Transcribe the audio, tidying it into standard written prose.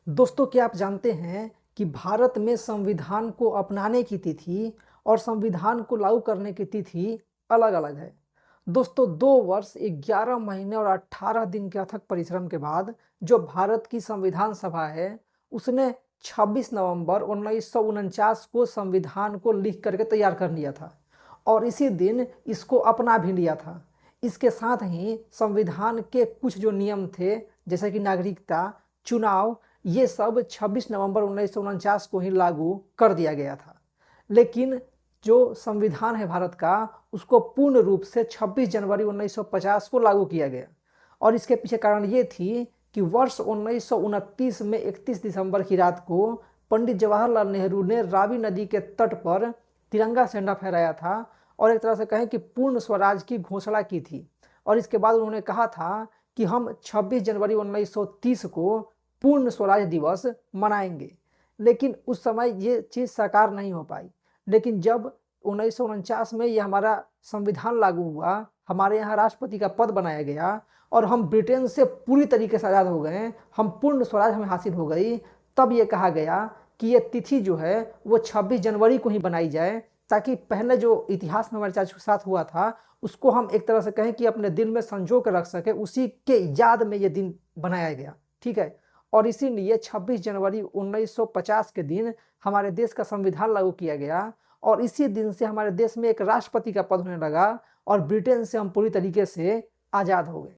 दोस्तों, क्या आप जानते हैं कि भारत में संविधान को अपनाने की तिथि और संविधान को लागू करने की तिथि अलग अलग है। दोस्तों, 2 वर्ष 11 महीने और 18 दिन के अथक परिश्रम के बाद जो भारत की संविधान सभा है उसने 26 नवंबर 1949 को संविधान को लिख करके तैयार कर लिया था और इसी दिन इसको अपना भी लिया था। इसके साथ ही संविधान के कुछ जो नियम थे, जैसे कि नागरिकता, चुनाव, ये सब 26 नवंबर 1949 को ही लागू कर दिया गया था। लेकिन जो संविधान है भारत का, उसको पूर्ण रूप से 26 जनवरी 1950 को लागू किया गया और इसके पीछे कारण ये थी कि वर्ष 1929 में 31 दिसंबर की रात को पंडित जवाहरलाल नेहरू ने रावी नदी के तट पर तिरंगा झंडा फहराया था और एक तरह से कहें कि पूर्ण स्वराज की घोषणा की थी। और इसके बाद उन्होंने कहा था कि हम 26 जनवरी 1930 को पूर्ण स्वराज दिवस मनाएंगे। लेकिन उस समय ये चीज़ साकार नहीं हो पाई। लेकिन जब 1949 में ये हमारा संविधान लागू हुआ, हमारे यहाँ राष्ट्रपति का पद बनाया गया और हम ब्रिटेन से पूरी तरीके से आज़ाद हो गए, हम पूर्ण स्वराज हमें हासिल हो गई, तब ये कहा गया कि ये तिथि जो है वो 26 जनवरी को ही बनाई जाए, ताकि पहले जो इतिहास में हमारे साथ हुआ था उसको हम एक तरह से कहें कि अपने दिल में संजो कर रख सके। उसी के याद में ये दिन बनाया गया। ठीक है। और इसीलिए 26 जनवरी 1950 के दिन हमारे देश का संविधान लागू किया गया और इसी दिन से हमारे देश में एक राष्ट्रपति का पद होने लगा और ब्रिटेन से हम पूरी तरीके से आज़ाद हो गए।